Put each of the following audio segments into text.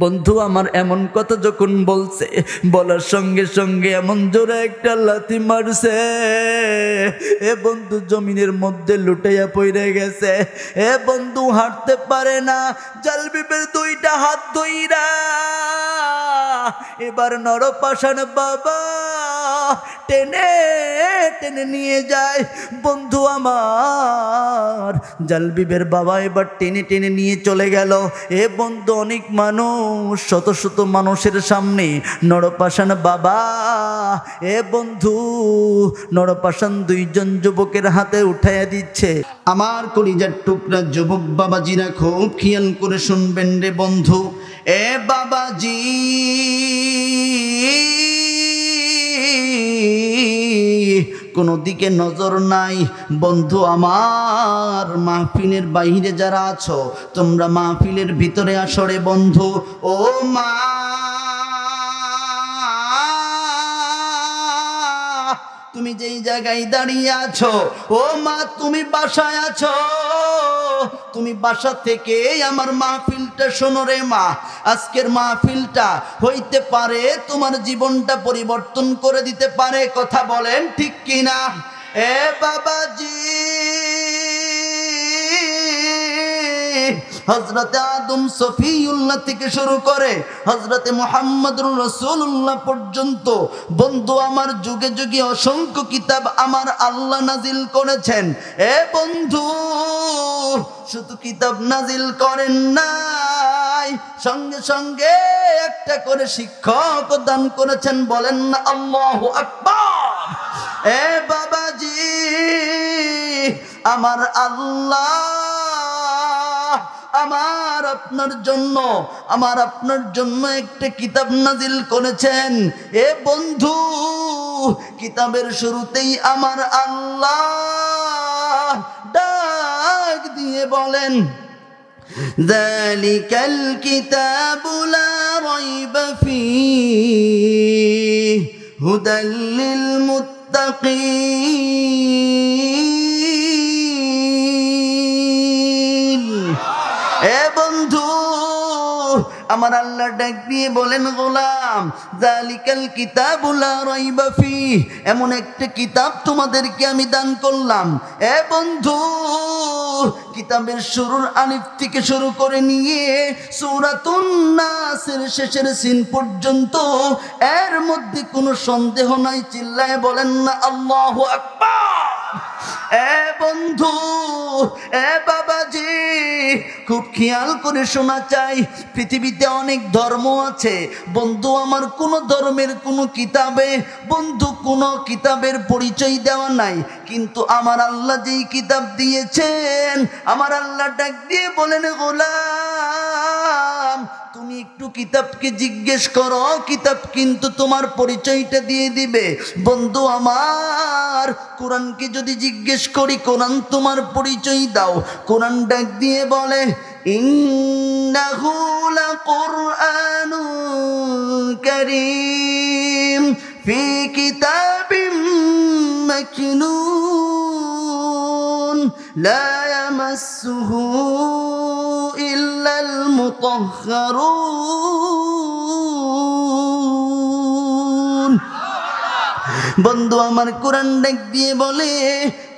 বন্ধু আমার এমন কথা যখন বলছে, বলার সঙ্গে সঙ্গে এমন জোরে একটা লাথি মারছে, এ বন্ধু জমিনের মধ্যে লুটাইয়া পড়ে গেছে। এ বন্ধু হাঁটতে পারে না, জালবিবের দুইটা হাত ধইরা এবার নরপাষাণ বাবা টেনে টেনে নিয়ে যায়। বন্ধু আমার জালবিবের বাবা এবার টেনে টেনে নিয়ে চলে গেল। এ বন্ধু অনেক মানুষ, শত শত মানুষের সামনে নরপাষাণ বাবা এ বন্ধু নরপাষাণ দুইজন যুবকের হাতে উঠাইয়া দিচ্ছে। আমার কলিজার টুকরা যুবক বাবাজিরা খুব খেয়াল করে শুনবেন রে বন্ধু। এ বাবাজি কোনো দিকে নজর নাই। বন্ধু আমার মাহফিলের বাইরে যারা আছো তোমরা মাহফিলের ভিতরে আসো রে বন্ধু। ও মা তুমি যেই জায়গায় দাঁড়িয়ে আছো, ও মা তুমি বাসায় আছো, তুমি বাসা থেকে আমার মাহফিলটা শোনো রে মা। আজকের মাহফিলটা হইতে পারে তোমার জীবনটা পরিবর্তন করে দিতে পারে। কথা বলেন ঠিক কিনা? এ বাবাজি হযরতে আদম সফিউল্লাহ থেকে শুরু করে হযরতে মুহাম্মদুর রাসূলুল্লাহ পর্যন্ত বন্ধু আমার যুগে যুগে অসংখ্য কিতাব আমার আল্লাহ নাজিল করেছেন। এ বন্ধু শুধু কিতাব নাজিল করেন নাই, সঙ্গে সঙ্গে একটা করে শিক্ষক দান করেছেন। বলেন না আল্লাহু আকবার। এ বাবাজি আমার আল্লাহ আমার আপনার জন্য একটা কিতাব নাজিল করেছেন। এ বন্ধু কিতাবের শুরুতেই আমার আল্লাহ ডাক দিয়ে বলেন, যালিকাল কিতাবু লা রাইবা ফীহি হুদাল লিল মুত্তাকিন। এ বন্ধু আমার আল্লাহ ডাক দিয়ে বলেন, গোলাম যালিকাল কিতাবু লা রাইবা ফীহি, এমন একটা কিতাব তোমাদেরকে আমি দান করলাম। এ বন্ধু কিতাবের শুরুর আলিফ থেকে শুরু করে নিয়ে সূরাতুন নাসের শেষের সিন পর্যন্ত এর মধ্যে কোনো সন্দেহ নাই। চিল্লায় বলেন না আল্লাহু আকবার। এ বন্ধু এ বাবাজি খুব খেয়াল করে শোনা চাই। পৃথিবীতে অনেক ধর্ম আছে বন্ধু আমার, কোন ধর্মের কোন কিতাবে বন্ধু কোন কিতাবের পরিচয় দেওয়া নাই, কিন্তু আমার আল্লাহ যেই কিতাব দিয়েছেন আমার আল্লাহ ডাক দিয়ে বলেন, গোলাম তুমি একটু কিতাবকে জিজ্ঞেস করো, কিতাব কিন্তু তোমার পরিচয়টা দিয়ে দিবে। বন্ধু আমার কোরআনকে যদি জিজ্ঞেস করি, কোরআন তোমার পরিচয় দাও। কোরআন ডাক দিয়ে বলে, ইন্নাহু লাকুরআনুন কারীম ফি কিতাবিম মাকনুন লা ইয়ামাসসুহু ইল্লাল মুতাহহারুন। বন্ধু আমার কোরআন ডাক দিয়ে বলে,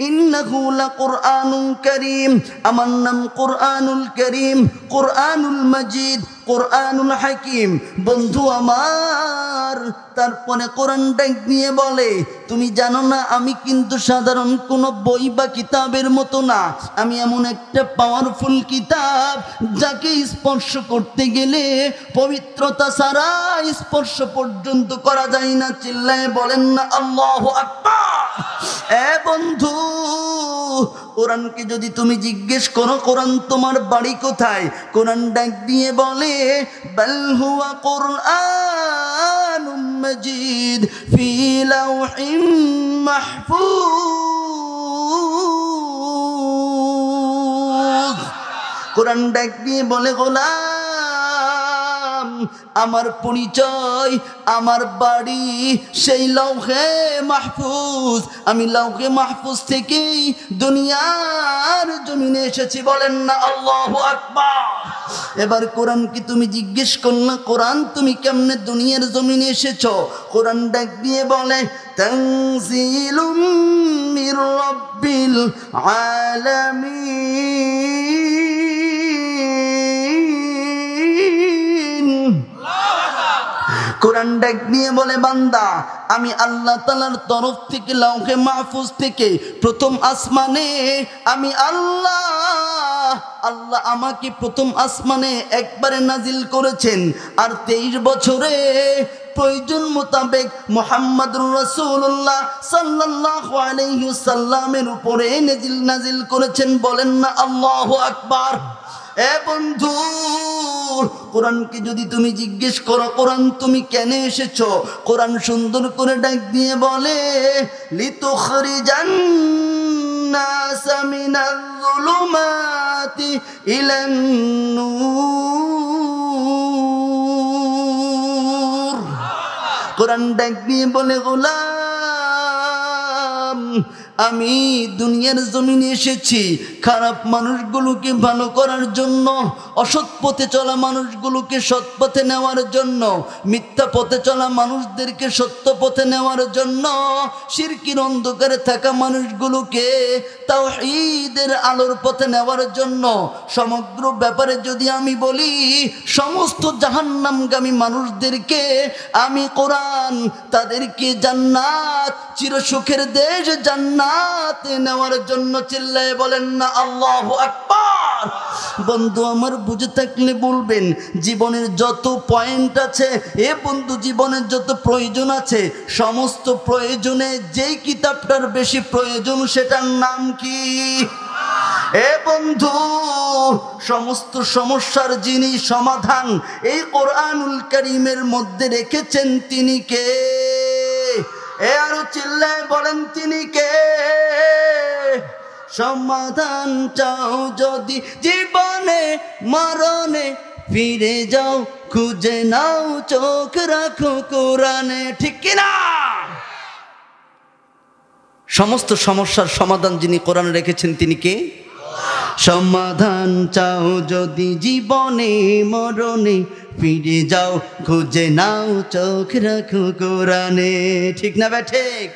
ইন্নাহু লাকুরআনুন কারীম, আমার নাম কোরআনুল করিম, কোরআনুল মাজিদ, কোরআনুল হাকিম। বন্ধু আমার তারপরে কোরআন ডাক দিয়ে বলে, তুমি জানো না আমি কিন্তু সাধারণ কোনো বই বা কিতাবের মতো না, আমি এমন একটা পাওয়ারফুল কিতাব যাকে স্পর্শ করতে গেলে পবিত্রতা ছাড়া স্পর্শ পর্যন্ত করা যায় না। চিল্লায় বলেন না আল্লাহু আকবার। এ বন্ধু কোরআনকে যদি তুমি জিজ্ঞেস করো কোরআন তোমার বাড়ি কোথায়, কোরআন ডাক দিয়ে বলে, বাল হুয়া কুরআনুম মাজিদ ফি লাওহিম মাহফুজ। কোরআন ডাক দিয়ে বলে, গোলাম আমার পরিচয়, আমার বাড়ি সেই লৌহে মাহফুজ। আমি লৌহে মাহফুজ থেকেই দুনিয়ার জমিনে এসেছি। বলেন না আল্লাহু আকবার। এবার কোরআন কি তুমি জিজ্ঞেস করলে, কোরআন তুমি কেমনে দুনিয়ার জমিনে এসেছো? কোরআন ডাক দিয়ে বলে তানজিলুম মির রাব্বিল আলামিন। কোরআন ডাক দিয়ে বলে বান্দা আমি আল্লাহ তাআলার তরফ থেকে লৌহে মাহফুজ থেকে প্রথম আসমানে আমি আল্লাহ আমাকে প্রথম আসমানে একবারে নাজিল করেছেন। আর 23 বছরে প্রয়োজন মোতাবেক মুহাম্মদুর রাসূলুল্লাহ সাল্লাল্লাহু আলাইহি ওয়াসাল্লামের উপরে নাজিল করেছেন। বলেন না আল্লাহু আকবার। এ বন্ধু, কোরআনকে যদি তুমি জিজ্ঞেস করো কোরআন তুমি কেন এসেছো, কোরআন সুন্দর করে ডাক দিয়ে বলে লিতুখরিজান নাস মিনাল যুলুমাতি ইলান নূর। কোরআন ডাক দিয়ে বলে গোলাম আমি দুনিয়ার জমিনে এসেছি খারাপ মানুষগুলোকে ভালো করার জন্য, অসৎ পথে চলা মানুষগুলোকে সৎ পথে নেওয়ার জন্য, মিথ্যা পথে চলা মানুষদেরকে সত্য পথে নেওয়ার জন্য, শিরকির অন্ধকারে থাকা মানুষগুলোকে তাওহীদের আলোর পথে নেওয়ার জন্য। সমগ্র ব্যাপারে যদি আমি বলি সমস্ত জাহান্নামগামী মানুষদেরকে আমি কোরআন তাদেরকে জান্নাত, চিরসুখের দেশ জান্নাত নেওয়ার জন্য। চিল্লায়ে বলেন না আল্লাহু আকবার। বন্ধু আমার বুঝে থাকলে বলবেন জীবনের যত পয়েন্ট আছে, এ বন্ধু জীবনের যত প্রয়োজন আছে, সমস্ত প্রয়োজনে যেই কিতাবটার বেশি প্রয়োজন সেটার নাম কি? এ বন্ধু সমস্ত সমস্যার যিনি সমাধান এই কোরআনুল কারীমের মধ্যে রেখেছেন তিনি কে? এ আরো চিল্লায় বলেন তিনি কে? সমাধান চাও যদি জীবনে মরণে ফিরে যাও, খুঁজে নাও চোখ রাখো কোরআনে। ঠিক কিনা? সমস্ত সমস্যার সমাধান যিনি কোরআনে রেখেছেন তিনি কে? সমাধান চাও যদি জীবনে মরণে ফিরে যাও, খুঁজে নাও চোখ রাখো কোরআনে। ঠিক না বে ঠিক?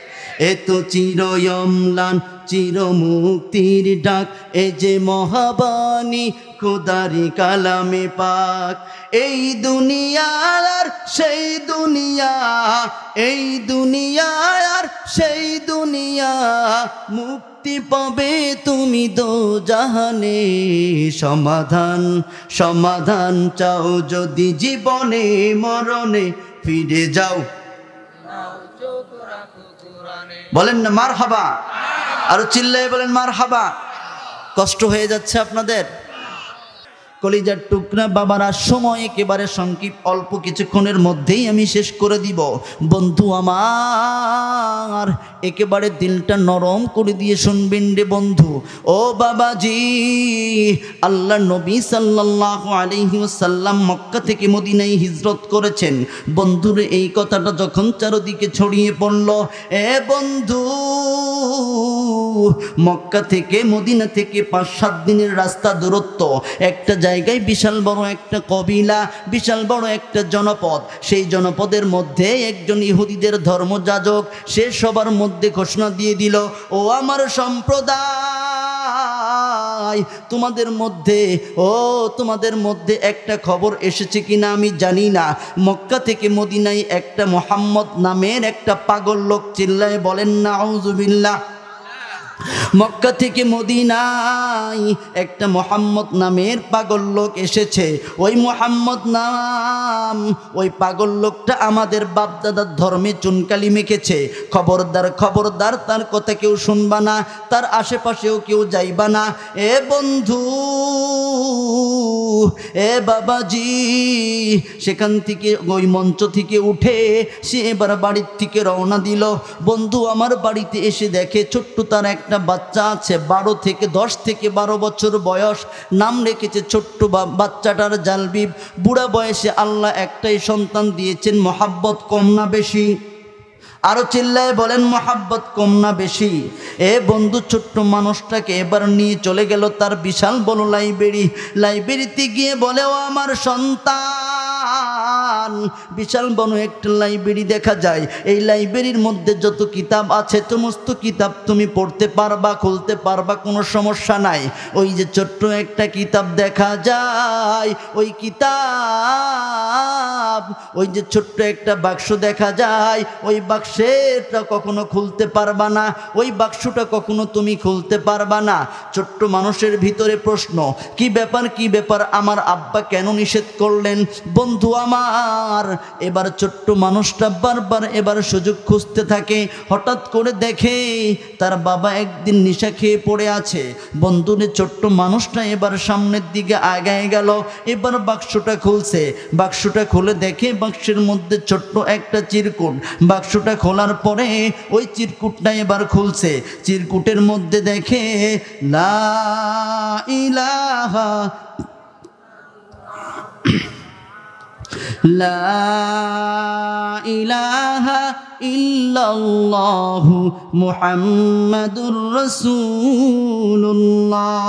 এ তো চিরয়ম্লান চির মুক্তির ডাক, এ যে মহাবাণী খোদারি কালামে পাক। এই দুনিয়া আর সেই দুনিয়া, এই দুনিয়া আর সেই দুনিয়া, মুক্তি পাবে তুমি দোজাহানে। সমাধান চাও যদি জীবনে মরণে ফিরে যাও। বলেন না মারহাবা। আরো চিল্লায় বলেন মারহাবা। কষ্ট হয়ে যাচ্ছে আপনাদের? কলিজার টুকরা বাবারা, সময় একেবারে সংক্ষিপ্ত, অল্প কিছুক্ষণের মধ্যেই আমি শেষ করে দিব। বন্ধু আমার একেবারে দিলটা নরম করে দিয়ে শুনবেন রে বন্ধু। ও বাবাজি, আল্লাহ নবী সাল্লাল্লাহু আলাইহি ওয়াসাল্লাম মক্কা থেকে মদিনায় হিজরত করেছেন। বন্ধুরে এই কথাটা যখন চারদিকে ছড়িয়ে পড়ল, এ বন্ধু মক্কা থেকে মদিনা থেকে 5-7 দিনের রাস্তা দূরত্ব, একটা জায়গায় বিশাল বড় একটা কবিলা, বিশাল বড় একটা জনপদ। সেই জনপদের মধ্যে একজন ইহুদিদের ধর্মযাজক, সে সবার মধ্যে ঘোষণা দিয়ে দিল, ও আমার সম্প্রদায়, তোমাদের মধ্যে একটা খবর এসেছে কিনা আমি জানি না, মক্কা থেকে মদিনায় একটা মুহাম্মদ নামের একটা পাগল লোক, চিল্লায় বলেন না আউযুবিল্লাহ। মক্কা থেকে মদিনায় একটা মুহাম্মদ নামের পাগল লোক এসেছে। ওই মুহাম্মদ নাম, ওই পাগল লোকটা আমাদের বাপদাদার ধর্মে চুনকালি মেখেছে। খবরদার খবরদার, তার কথা কেউ শুনবা না, তার আশেপাশেও কেউ যাইবা না। এ বন্ধু এ বাবাজি, সেখান থেকে ওই মঞ্চ থেকে উঠে সে এবার বাড়ির থেকে রওনা দিল। বন্ধু আমার বাড়িতে এসে দেখে ছোট্ট তার একটা বাচ্চা আছে, 10 থেকে 12 বছর বয়স। নাম রেখেছে ছোট্ট বাচ্চাটার জালবিব। বুড়া বয়সে আল্লাহ একটাই সন্তান দিয়েছেন, মহাব্বত কম না বেশি? আরো চিল্লায় বলেন, মহাব্বত কম না বেশি? এ বন্ধু, ছোট্ট মানুষটাকে এবার নিয়ে চলে গেল তার বিশাল বড় লাইব্রেরিতে গিয়ে বলে, ও আমার সন্তান, বিশাল বড় একটা লাইব্রেরি দেখা যায়। এই লাইব্রেরির মধ্যে যত কিতাব আছে সমস্ত কিতাব তুমি পড়তে পারবা, খুলতে পারবা, কোনো সমস্যা নাই। ওই যে ছোট্ট একটা কিতাব দেখা যায়, ওই কিতাব, ওই যে ছোট্ট একটা বাক্স দেখা যায়, ওই বাক্সটা কখনো খুলতে পারবা না, ওই বাক্সটা কখনো তুমি খুলতে পারবা না। ছোট্ট মানুষের ভিতরে প্রশ্ন, কি ব্যাপার, আমার আব্বা কেন নিষেধ করলেন? বন্ধু আমার, এবার ছোট্ট মানুষটা বারবার এবার সুযোগ খুঁজতে থাকে। হঠাৎ করে দেখে তার বাবা একদিন নেশা খেয়ে পড়ে আছে। বন্ধুরে ছোট্ট মানুষটা এবার সামনের দিকে আগায় গেল, এবার বাক্সটা খুলছে। বাক্সটা খুলে দেখে বাক্সের মধ্যে ছোট্ট একটা চিরকুট। বাক্সটা খোলার পরে ওই চিরকুটটা এবার খুলছে। চিরকুটের মধ্যে দেখে লা ইলাহা ইল্লাল্লাহু মুহাম্মাদুর রাসূলুল্লাহ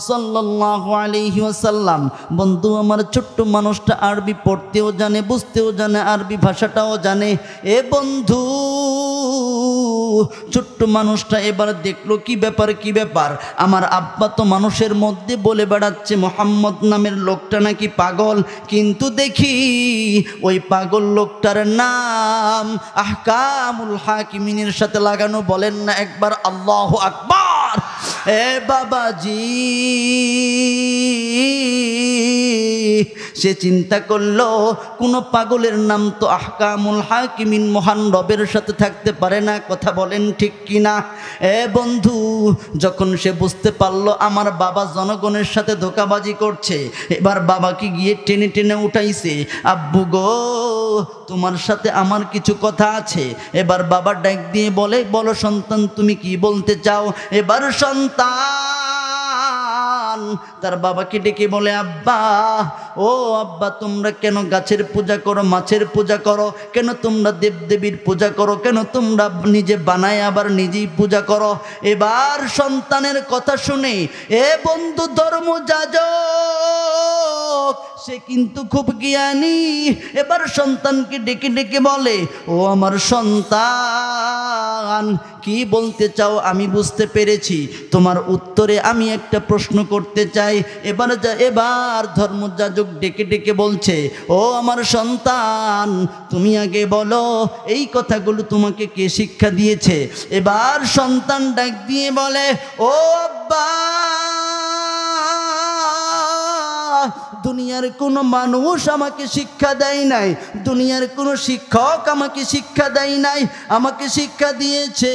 সাল্লাল্লাহু আলাইহি ওয়াসাল্লাম। বন্ধু আমার, ছোট্ট মানুষটা আরবি পড়তেও জানে, বুঝতেও জানে, আরবি ভাষাটাও জানে। এ বন্ধু, ছোট্ট মানুষটা এবার দেখলো, কি ব্যাপার, আমার আব্বা তো মানুষের মধ্যে বলে বেড়াচ্ছে মোহাম্মদ নামের লোকটা নাকি পাগল, কিন্তু দেখি ওই পাগল লোকটার নাম আহকামুল হাকিমিনের সাথে লাগানো। বলেন না একবার আল্লাহু আকবার? এ বাবাজি, সে চিন্তা করলো কোনো পাগলের নাম তো আহকামুল হাকিমিন মহান রবের সাথে থাকতে পারে না। কথা বলেন ঠিক কিনা? এ বন্ধু, যখন সে বুঝতে পারলো আমার বাবা জনগণের সাথে ধোঁকাবাজি করছে, এবার বাবাকে গিয়ে টেনে টেনে উঠাইছে। আব্বু গো, তোমার সাথে আমার কিছু কথা আছে। এবার বাবা ডাক দিয়ে বলে, বলো সন্তান, তুমি কি বলতে চাও? এবার সন্তান তার বাবাকে ডেকে বলে, আব্বা, ও আব্বা, তোমরা কেন গাছের পূজা করো, মাছের পূজা করো? কেন তোমরা দেবদেবীর পূজা করো? কেন তোমরা নিজে বানায় আবার নিজেই পূজা করো? এবার সন্তানের কথা শুনে এ বন্ধু ধর্মযাজক, সে কিন্তু খুব জ্ঞানী। এবার সন্তানকে ডেকে ডেকে বলে, ও আমার সন্তান, কি বলতে চাও আমি বুঝতে পেরেছি, তোমার উত্তরে আমি একটা প্রশ্ন করতে চাই। এবার ধর্মযাজক ডেকে ডেকে বলছে, ও আমার সন্তান, তুমি আগে বলো এই কথাগুলো তোমাকে কে শিক্ষা দিয়েছে? এবার সন্তান ডাক দিয়ে বলে, ও আব্বা, দুনিয়ার কোনো মানুষ আমাকে শিক্ষা দেয় নাই, দুনিয়ার কোনো শিক্ষক আমাকে শিক্ষা দেয় নাই। আমাকে শিক্ষা দিয়েছে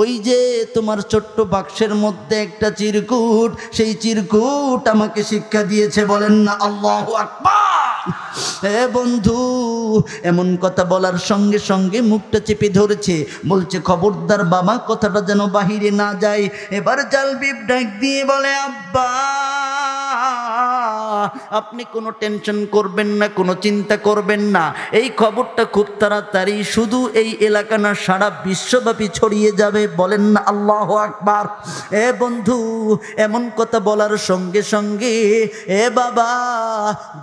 ওই যে তোমার ছোট্ট বাক্সের মধ্যে একটা চিরকুট, সেই চিরকুট আমাকে শিক্ষা দিয়েছে। বলেন না আল্লাহু আকবার? হে বন্ধু, এমন কথা বলার সঙ্গে সঙ্গে মুখটা চেপে ধরেছে, বলছে খবরদার বাবা, কথাটা যেন বাহিরে না যায়। এবার জালবিব ডাক দিয়ে বলে, আব্বা, আপনি কোনো টেনশন করবেন না, কোনো চিন্তা করবেন না, এই খবরটা খুব তাড়াতাড়ি শুধু এই এলাকা না, সারা বিশ্বব্যাপী ছড়িয়ে যাবে। বলেন না আল্লাহু আকবার? এ বন্ধু, এমন কথা বলার সঙ্গে সঙ্গে এ বাবা,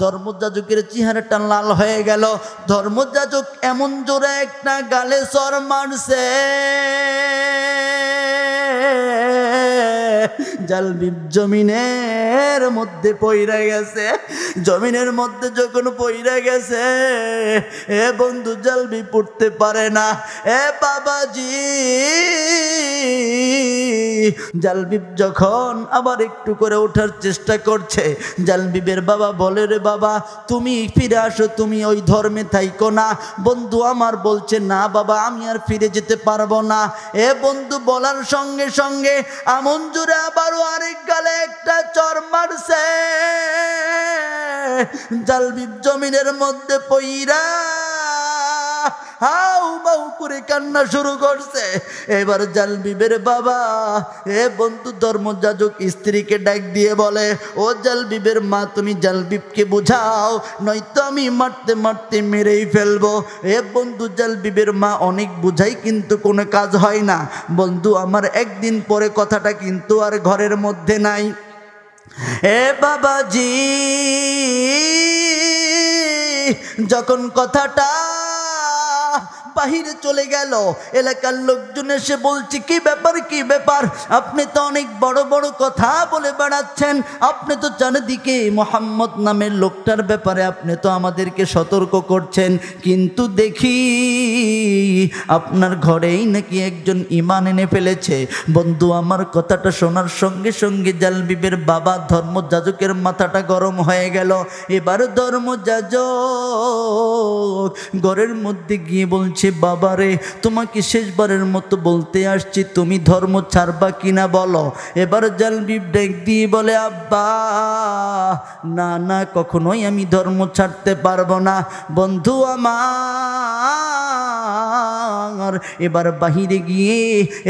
ধর্মযাজকের চেহারাটা লাল হয়ে গেল। ধর্মযাজক এমন জোরে একটা গালে চর মারছে, জালবিব জমিনের মধ্যে পইরা গেছে। জমিনের মধ্যে যখন পইরা গেছে, এ বন্ধু, জালবিব পড়তে পারে না। এ বাবাজি, জালবিব যখন আবার একটু করে ওঠার চেষ্টা করছে, জালবিবের বাবা বলে, রে বাবা, তুমি ফিরে আসো, তুমি ওই ধর্মে থাইকো না। বন্ধু আমার বলছে, না বাবা, আমি আর ফিরে যেতে পারবো না। এ বন্ধু বলার সঙ্গে সঙ্গে আমন জুড়ে আবারও আরেক গালে একটা চর মারছে, জালবিব জমিনের মধ্যে পইরা হাউ মাউ করে কান্না শুরু করছে। এবার জালবিবের বাবা বন্ধু ধর্মযাজক স্ত্রীকে ডাক দিয়ে বলে, ও জালবিবের মা, তুমি জালবিবকে বুঝাও, নয়তো আমি মারতে মারতে মেরেই ফেলবো। বন্ধু জালবিবের মা অনেক বুঝাই কিন্তু কোনো কাজ হয় না। বন্ধু আমার একদিন পরে কথাটা কিন্তু আর ঘরের মধ্যে নাই। বাবাজি যখন কথাটা বাহিরে চলে গেল, এলাকার লোকজন এসে বলছে, কি ব্যাপার কি ব্যাপার, আপনি তো অনেক বড় বড় কথা বলে বেড়াচ্ছেন, আপনি তো চারিদিকে মোহাম্মদ নামের লোকটার ব্যাপারে আপনি তো আমাদেরকে সতর্ক করছেন, কিন্তু দেখি আপনার ঘরেই নাকি একজন ঈমান এনে ফেলেছে। বন্ধু আমার কথাটা শোনার সঙ্গে সঙ্গে জালবিবের বাবা ধর্মযাজকের মাথাটা গরম হয়ে গেল। এবার ধর্মযাজক ঘরের মধ্যে গিয়ে বলছে, বাবারে তোমাকে শেষবারের মতো বলতে আসছি, তুমি ধর্ম ছাড়বা কিনা বলো। এবার জালবিব ডাক দিয়ে বলে, আব্বা না না, কখনোই আমি ধর্ম ছাড়তে পারবো না। বন্ধু আমার এবার বাহিরে গিয়ে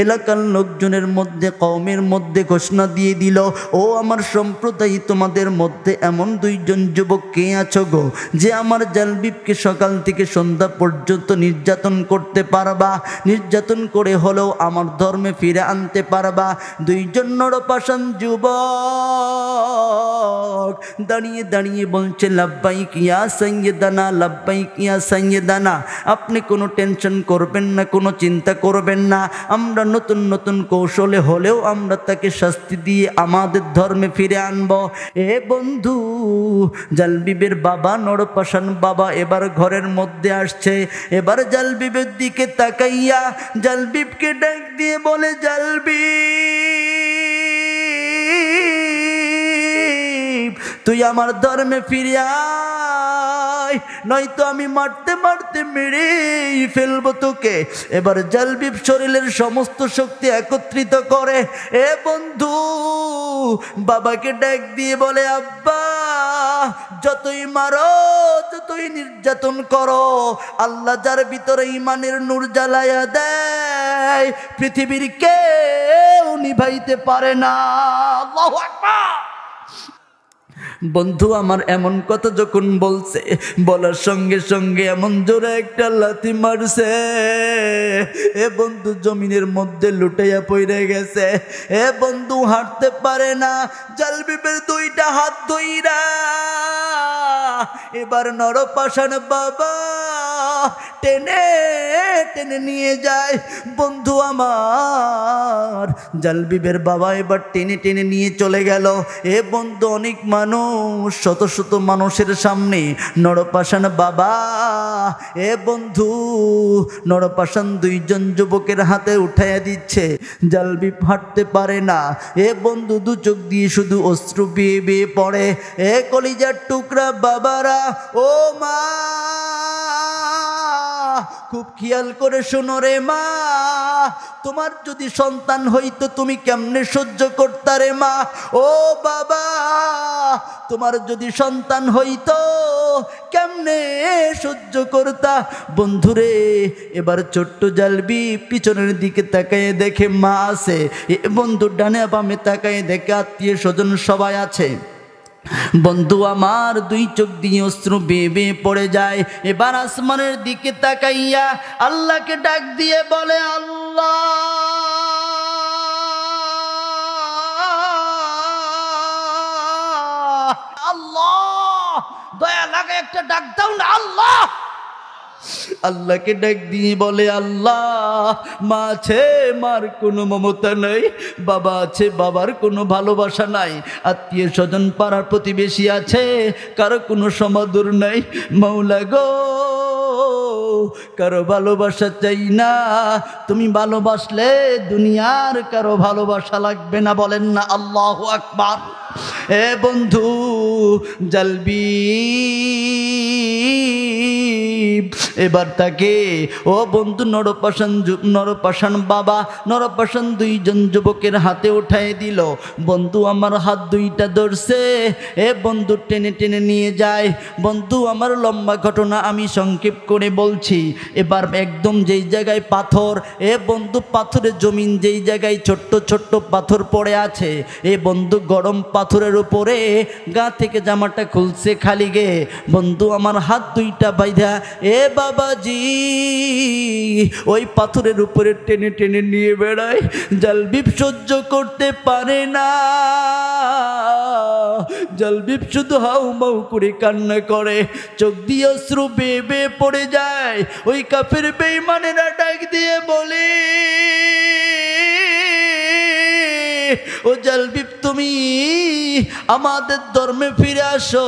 এলাকার লোকজনের মধ্যে, কওমের মধ্যে ঘোষণা দিয়ে দিল, ও আমার সম্প্রদায়, তোমাদের মধ্যে এমন দুইজন যুবক কে আছো গো, যে আমার জালবিবকে সকাল থেকে সন্ধ্যা পর্যন্ত নির্যাতন করতে পারবা, নির্যাতন করে হলেও আমার ধর্মে ফিরে আনতে পারবা। দুইজন নরপাষাণ যুবক দাঁড়িয়ে দাঁড়িয়ে বলছে, লাব্বাইক ইয়া সাইয়্যিদানা, লাব্বাইক ইয়া সাইয়্যিদানা। আপনি কোনো টেনশন করবেন না, কোনো চিন্তা করবেন না, আমরা নতুন নতুন কৌশলে হলেও আমরা তাকে শাস্তি দিয়ে আমাদের ধর্মে ফিরে আনব। বন্ধু জালবিবের বাবা নরপাষাণ বাবা এবার ঘরের মধ্যে আসছে। এবার জালবিবের দিকে তাকাইয়া জালবিবকে ডাক দিয়ে বলে, জালবিব তুই আমার ধর্মে ফিরে আয়, নয়তো আমি মারতে মারতে মেরেই ফেলবো তোকে। এবার জালবিব শরীরের সমস্ত শক্তি একত্রিত করে বন্ধু বাবাকে ডাক দিয়ে বলে, আব্বা যতই মারো, যতই নির্যাতন করো, আল্লাহ যার ভিতরে ঈমানের নূর জ্বালায়া দেয়, পৃথিবীর কেউ নিভাইতে পারে না। আল্লাহু আকবার। বন্ধু আমার এমন কথা যখন বলছে, বলার সঙ্গে সঙ্গে এমন জোরে একটা লাথি মারছে, বন্ধু জমিনের মধ্যে লুটাইয়া পড়ে গেছে। বন্ধু হাঁটতে পারে না। জালবিবের দুইটা হাত ধইরা এবার নরপাষাণ বাবা টেনে টেনে নিয়ে যায়। বন্ধু আমার জালবিবের বাবা এবার টেনে টেনে নিয়ে চলে গেল। বন্ধু অনেক মানুষ, শত শত মানুষের সামনে নরপাষাণ বাবা বন্ধু নরপাষাণ দুইজন যুবকের হাতে উঠাইয়া দিচ্ছে। জালবিব হাঁটতে পারে না। বন্ধু দু চোখ দিয়ে শুধু অশ্রু বেয়ে বেয়ে পড়ে। কলিজার টুকরা বাবারা, ও মা খুব খেয়াল করে শোনো রে মা, তোমার যদি সন্তান হইতো তুমি কেমনে সহ্য করতা রে মা। ও বাবা তোমার যদি সন্তান হইতো কেমনে সহ্য করতা। বন্ধুরে এবার ছোট্ট জালবিব পিছনের দিকে তাকায় দেখে মা আছে। বন্ধু ডানে বামে তাকায় দেখে আত্মীয় স্বজন সবাই আছে। বন্ধু আমার দুই চোখ দিয়ে অশ্রু বেয়ে বেয়ে পড়ে যায়। এবার আসমানের দিকে তাকাইয়া আল্লাহকে ডাক দিয়ে বলে, আল্লাহ আল্লাহ দয়া লাগে একটা ডাক দাও না আল্লাহ। আল্লাহকে ডাক দিয়ে বলে, আল্লাহ মা আছে, মার কোনো মমতা নাই, বাবা আছে, বাবার কোনো ভালোবাসা নাই, আত্মীয় স্বজন পাড়ার প্রতিবেশী আছে, কারো কোনো সমাদর নাই। মাওলা গো কারো ভালোবাসা চাই না, তুমি ভালোবাসলে দুনিয়ার কারো ভালোবাসা লাগবে না। বলেন না আল্লাহু আকবার। বন্ধু জালবিব এবার তাকে ও বন্ধু নরপাষাণ বাবা নরপাষাণ দুইজন যুবকের হাতে উঠায় দিল। বন্ধু আমার হাত দুইটা ধরছে, এ বন্ধু টেনে টেনে নিয়ে যায়। বন্ধু আমার লম্বা ঘটনা আমি সংক্ষেপ করে বলছি। এবার একদম যেই জায়গায় পাথর, এ বন্ধু পাথরের জমিন যেই জায়গায় ছোট্ট ছোট্ট পাথর পড়ে আছে, এ বন্ধু গরম পাথরের উপরে গা থেকে জামাটা খুলছে খালি গে। বন্ধু আমার হাত দুইটা বাইধা এ বাবাজি ওই পাথরের উপরে টেনে টেনে নিয়ে বেড়ায়। জালবিব সহ্য করতে পারে না, জালবিব শুধু হাউ মাউ করে কান্না করে, চোখ দিয়ে অশ্রু বেয়ে বেয়ে পড়ে যায়। ওই কাফের বেঈমানেরা ডাক দিয়ে বলে, ও জালবিব তুমি আমাদের ধর্মে ফিরে আসো,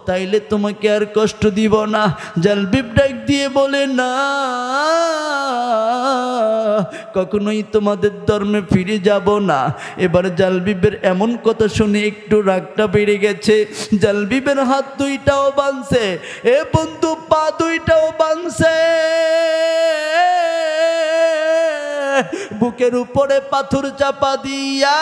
তাইলে তোমাকে আর কষ্ট দিব না। জালবিব ডাক দিয়ে বলে, না কখনোই তোমাদের ধর্মে ফিরে যাব না। এবার জালবিবের এমন কথা শুনে একটু রাগটা বেড়ে গেছে। জালবিবের হাত দুইটাও বাঁধছে, এ বন্ধু পা দুইটাও বাঁধছে, বুকের উপরে পাথর চাপা দিয়া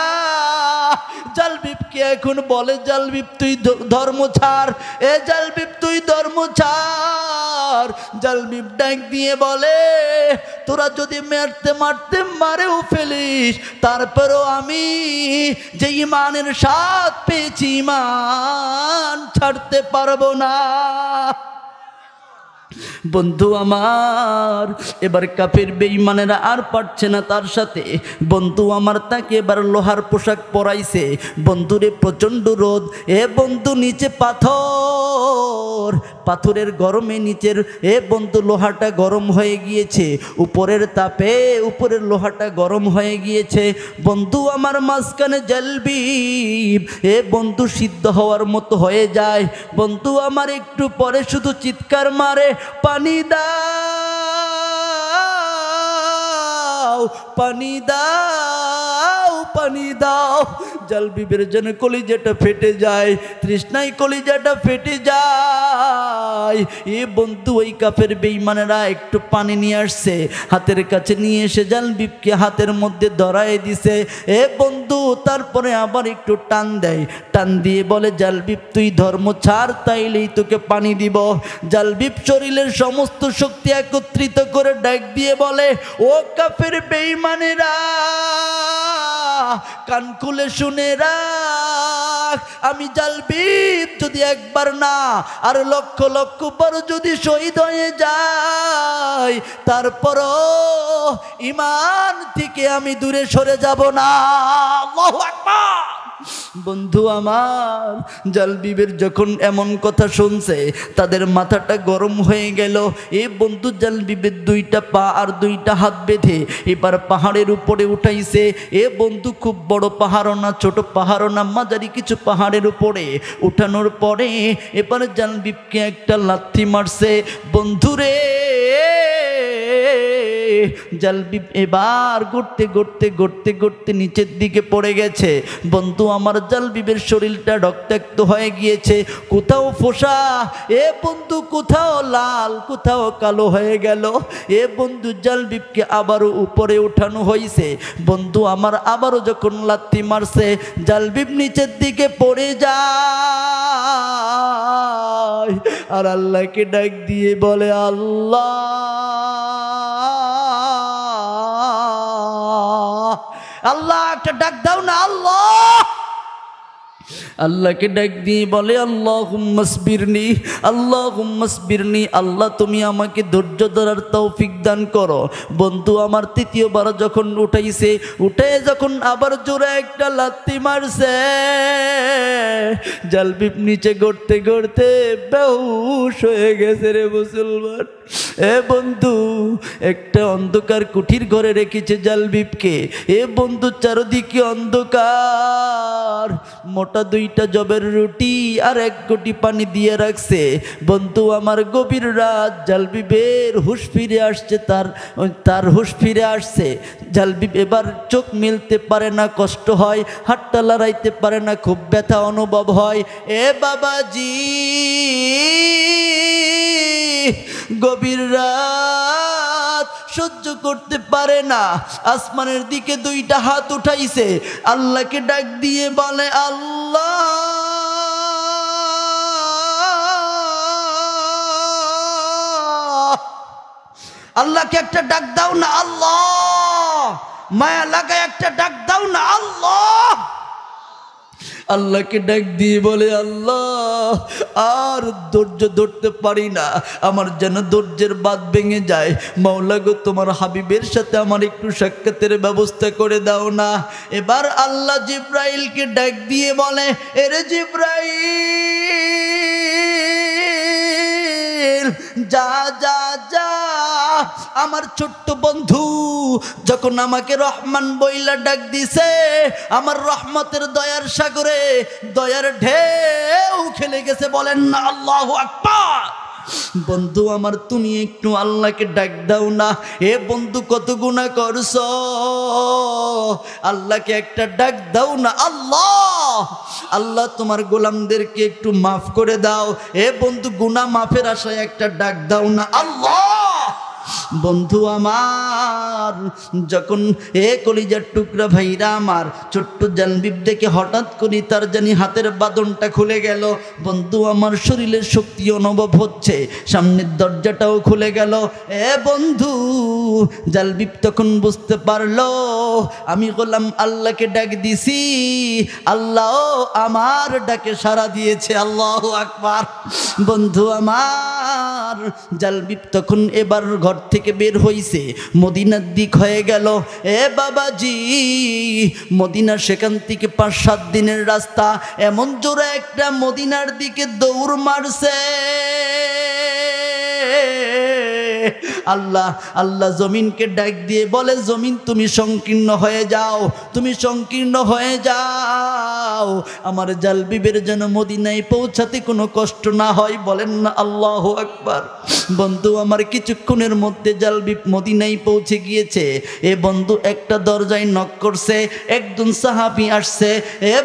জালবিবকে এখন বলে, জালবিব তুই ধর্ম ছাড়, এ জালবিব তুই ধর্ম ছাড়। জালবিব ডাক দিয়ে বলে, তোরা যদি মারতে মারতে মারেও ফেলিস, তারপরেও আমি যে ইমানের স্বাদ পেয়েছি ইমান ছাড়তে পারবো না। বন্ধু আমার এবার কাফের বেঈমানেরা আর পারছে না তার সাথে। বন্ধু আমার তাকে এবার লোহার পোশাক পরাইছে। বন্ধুরে প্রচণ্ড রোদ, এ বন্ধু নিচে পাথর, পাথরের গরমে নিচের এ বন্ধু লোহাটা গরম হয়ে গিয়েছে, উপরের তাপে উপরের লোহাটা গরম হয়ে গিয়েছে। বন্ধু আমার মাঝখানে জালবিব এ বন্ধু সিদ্ধ হওয়ার মতো হয়ে যায়। বন্ধু আমার একটু পরে শুধু চিৎকার মারে, পানি দাও পানি দাও পানি দাও। জালবিবের যেন কলিজাটা ফেটে যায়, তৃষ্ণায় কলিজাটা ফেটে যায়। এ বন্ধু ওই কাফের বেঈমানেরা একটু পানি নিয়ে আসছে, হাতের কাছে নিয়ে এসে জালবিবকে হাতের মধ্যে ধরায় দিছে। এ বন্ধু তারপরে আবার একটু টান দেয়, টান দিয়ে বলে, জালবিব তুই ধর্ম ছাড়, তাইলেই তোকে পানি দিব। জালবিব শরীরের সমস্ত শক্তি একত্রিত করে ডাক দিয়ে বলে, ও কাফের বেঈমানেরা কান খুলে শুনে রাখ, আমি জালবিব যদি একবার না আর লক্ষ লক্ষ বার যদি শহীদ হয়ে যায়, তারপরও ঈমান থেকে আমি দূরে সরে যাব না। আল্লাহু আকবার। বন্ধু আমার জালবিবের যখন এমন কথা শুনছে তাদের মাথাটা গরম হয়ে গেল। এ বন্ধু জালবিবের দুইটা পা আর দুইটা হাত বেঁধে এবার পাহাড়ের উপরে উঠাইছে। এ বন্ধু খুব বড় পাহাড়ও না, ছোট পাহাড়ও না, মাঝারি কিছু পাহাড়ের উপরে উঠানোর পরে এবার জালবিবকে একটা লাথি মারছে। বন্ধুরে জালবিব এবার গড়তে গড়তে গড়তে গড়তে নিচের দিকে পড়ে গেছে। বন্ধু আমার জালবিবের শরীরটা রক্তাক্ত হয়ে গিয়েছে, কোথাও ফোসা, এ বন্ধু কোথাও লাল, কোথাও কালো হয়ে গেল। এ বন্ধু জালবিবকে আবারও উপরে উঠানো হয়েছে। বন্ধু আমার আবারও যখন লাথি মারছে, জালবিব নিচের দিকে পড়ে যায় আর আল্লাহকে ডাক দিয়ে বলে, আল্লাহ আল্লাহ একটা ডাক দাও না। আল্লাহ আল্লাহকে ডাক দিয়ে বলে, আল্লাহুম্মা সবিরনি আল্লাহুম্মা সবিরনি, আল্লাহ তুমি আমাকে ধৈর্য ধরার তৌফিক দান করো। বন্ধু আমার তৃতীয়বার যখন উঠাইছে, উঠে যখন আবার জোরে একটা লাথি মারছে, জালবিব নিচে গড়তে গড়তে বেহুশ হয়ে গেছে রে মুসলমান। এ বন্ধু একটা অন্ধকার কুঠির ঘরে রেখেছে জালবিবকে। এ বন্ধু চারদিকে অন্ধকার, মোটা দুইটা জবের রুটি আর এক কোটি পানি দিয়ে রাখছে। বন্ধু আমার গভীর রাত, জালবিবের হুঁশ ফিরে আসছে, তার হুঁশ ফিরে আসছে। জালবিব এবার চোখ মিলতে পারে না, কষ্ট হয়, হাতটা লড়াইতে পারে না, খুব ব্যথা অনুভব হয়। এ বাবাজি গভীর রাত সহ্য করতে পারে না, আসমানের দিকে দুইটা হাত উঠাইছে, আল্লাহকে ডাক দিয়ে বলে আল্লাহ, আল্লাহকে একটা ডাক দাও না আল্লাহ, মায়া লাগায় একটা ডাক দাও না আল্লাহ। আল্লাহকে ডাক দিয়ে বলে আল্লাহ আর ধৈর্য ধরতে পারি না, আমার যেন ধৈর্যের বাঁধ ভেঙে যায়, মাওলা গো তোমার হাবিবের সাথে আমার একটু সাক্ষাতের ব্যবস্থা করে দাও না। এবার আল্লাহ জিব্রাইলকে ডাক দিয়ে বলে এরে জিব্রাইল, যা যা যা, আমার ছোট্ট বন্ধু যখন আমাকে রহমান বইলা ডাক দিছে, আমার রহমতের দয়ার সাগরে দয়ার ঢেউ খেলে গেছে, বলেন না আল্লাহু আকবার। বন্ধু আমার তুমি একটু আল্লাহকে ডাক দাও না। এ বন্ধু কত গুনাহ করছো, আল্লাহকে একটা ডাক দাও না আল্লাহ, আল্লাহ তোমার গোলামদেরকে একটু মাফ করে দাও। এ বন্ধু গুনাহ মাফের আশায় একটা ডাক দাও না আল্লাহ। বন্ধু আমার যখন কলিজার টুকরা ভাইরা আমার ছোট্ট জানবিব দেখে হঠাৎ করে তার জানি হাতের বাঁধনটা খুলে গেল। বন্ধু আমার শরীরের শক্তি অনুভব হচ্ছে, সামনের দরজাটাও খুলে গেল। বন্ধু জালবিব তখন বুঝতে পারলো আমি গোলাম আল্লাহকে ডাক দিছি, আল্লাহ আমার ডাকে সাড়া দিয়েছে, আল্লাহু আকবার। বন্ধু আমার জালবিব তখন এবার ঘর থেকে বের হইছে, মদিনার দিক হয়ে গেল। বাবাজি মদিনা সেখান থেকে 5-7 দিনের রাস্তা, এমন জোরে একটা মদিনার দিকে দৌড় মারছে। আল্লাহ আল্লাহ জমিনকে ডাক দিয়ে বলে জমিন তুমি সংকীর্ণ হয়ে যাও, তুমি সংকীর্ণ হয়ে যাও, আমার জালবিবের যেন মদিনায় পৌঁছাতে কোনো কষ্ট না হয়, বলেন না আল্লাহু আকবার। বন্ধু আমার কিছুক্ষণের মধ্যে জালবিব মদিনায় পৌঁছে গিয়েছে। বন্ধু একটা দরজায় নক করছে, একজন সাহাবী আসছে।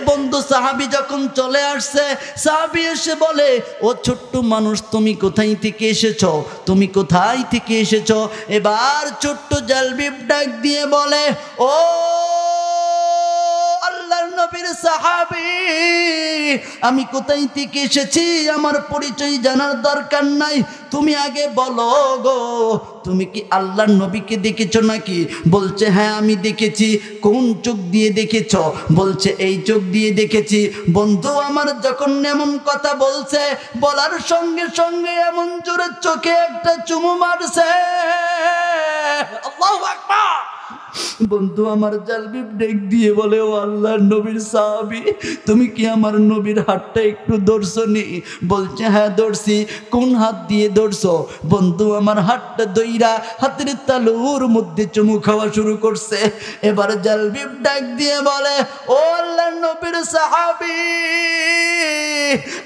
বন্ধু সাহাবী যখন চলে আসছে, সাহাবী এসে বলে ও ছোট্ট মানুষ তুমি কোথায় থেকে এসেছো, তুমি কোথায় থেকে এসেছো? এবার ছোট্ট জালবিব ডাক দিয়ে বলে ও আল্লাহর নবীর সাহাবী, আমি কোথায় থেকে এসেছি আমার পরিচয় জানার দরকার নাই, তুমি আগে বলো গো তুমি কি আল্লাহর নবীকে দেখেছো নাকি? বলছে হ্যাঁ আমি দেখেছি। কোন চোখ দিয়ে দেখেছো? বলছে এই চোখ দিয়ে দেখেছি। বন্ধু আমার যখন এমন কথা বলছে, বলার সঙ্গে সঙ্গে এমন জোরে চোখে একটা চুমু মারছে, আল্লাহু আকবার। বন্ধু আমার জালবিব ডেক দিয়ে বলে ও আল্লাহর নবীর সাহাবী, তুমি কি আমার নবীর হাতটা একটু ধরছো নি? বলছে হ্যাঁ ধরছি। কোন হাত দিয়ে ধরছো? বন্ধু আমার হাতটা দইরা হাতের তালুর মধ্যে চুমু খাওয়া শুরু করছে। এবার জালবিব ডাক দিয়ে বলে ও আল্লাহর নবীর সাহাবী,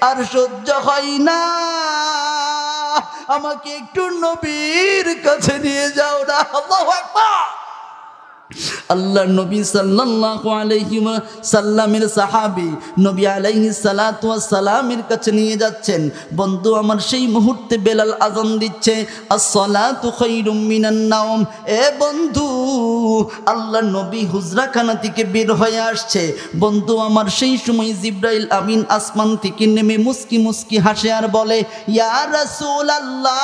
আর সহ্য হয় না, আমাকে একটু নবীর কাছে নিয়ে যাও না। আল্লাহু আকবার। আল্লাহ নবী সাল্লাল্লাহু আলাইহি সাল্লামের সাহাবী নবী আলাইহিস সালাতু ওয়াস সালামের কাছে নিয়ে যাচ্ছেন। বন্ধু আমার সেই মুহূর্তে বেলাল আযান দিচ্ছে, আসসালাতু খায়রুম মিনান নাওম। বন্ধু আল্লাহ নবী হুজরাখানা থেকে বের হয়ে আসছে। বন্ধু আমার সেই সময় জিবরাইল আমিন আসমান থেকে নেমে মুস্কি মুস্কি হাসে আর বলে ইয়া রাসূলুল্লাহ,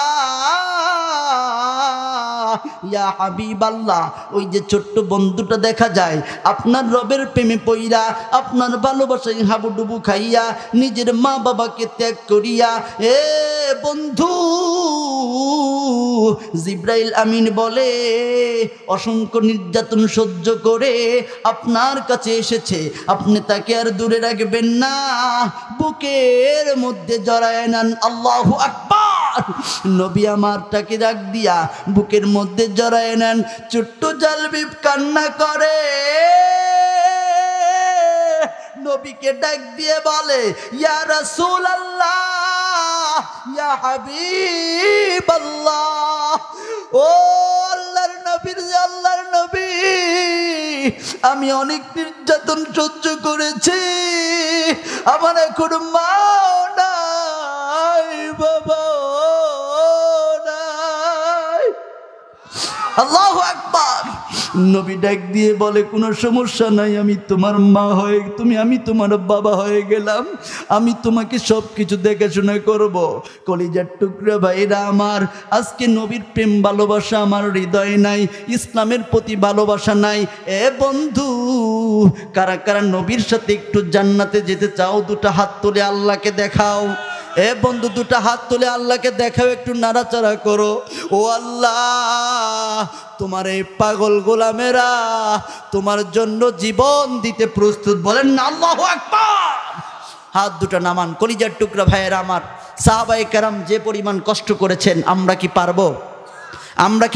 ইয়া হাবিবাল্লাহ। ওই যে ছোট্ট বন্ধুটা দেখা যায় আপনার রবের প্রেমে পইরা, আপনার ভালোবাসায় হাবুডুবু খাইয়া, নিজের মা বাবাকে ত্যাগ করিয়া, বন্ধু জিবরাইল আমিন বলে অসংখ্য নির্যাতন সহ্য করে আপনার কাছে এসেছে, আপনি তাকে আর দূরে রাখবেন না, বুকের মধ্যে জড়ায় নেন। আল্লাহু আকবার। নবী আমারটাকে রাখ দিয়া বুকের মধ্যে জড়ায় নেন। ছোট্ট জালবিব কান্না করে, নবীকে ডাক দিয়ে বলে ইয়া রাসূলুল্লাহ, ইয়া হাবিবাল্লাহ, ও আল্লাহর নবীর আল্লাহর নবী, আমি অনেক নির্যাতন সহ্য করেছি, আমার এখন মা নাই, বাবা আল্লাহু আকবার। নবী ডাক দিয়ে বলে কোনো সমস্যা নাই, আমি তোমার মা হয়ে আমি তোমার বাবা হয়ে গেলাম, আমি তোমাকে সব কিছু দেখাশোনা করব। কলিজার টুকরা ভাইরা আমার, আজকে নবীর প্রেম ভালোবাসা আমার হৃদয়ে নাই, ইসলামের প্রতি ভালোবাসা নাই। এ বন্ধু, কারা কারা নবীর সাথে একটু জান্নাতে যেতে চাও? দুটো হাত তুলে আল্লাহকে দেখাও। এ বন্ধু, দুটো হাত তুলে আল্লাহকে দেখাও, একটু নাড়াচাড়া করো। ও আল্লাহ, তোমার এই পাগল গোলামেরা তোমার জন্য জীবন দিতে প্রস্তুত। বলেন না আল্লাহু আকবার। হাত দুটো নামান। কলিজার টুকরা ভাইয়েরা আমার, সাহাবায়ে কেরাম যে পরিমাণ কষ্ট করেছেন, আমরা কি পারবো? আমরা কি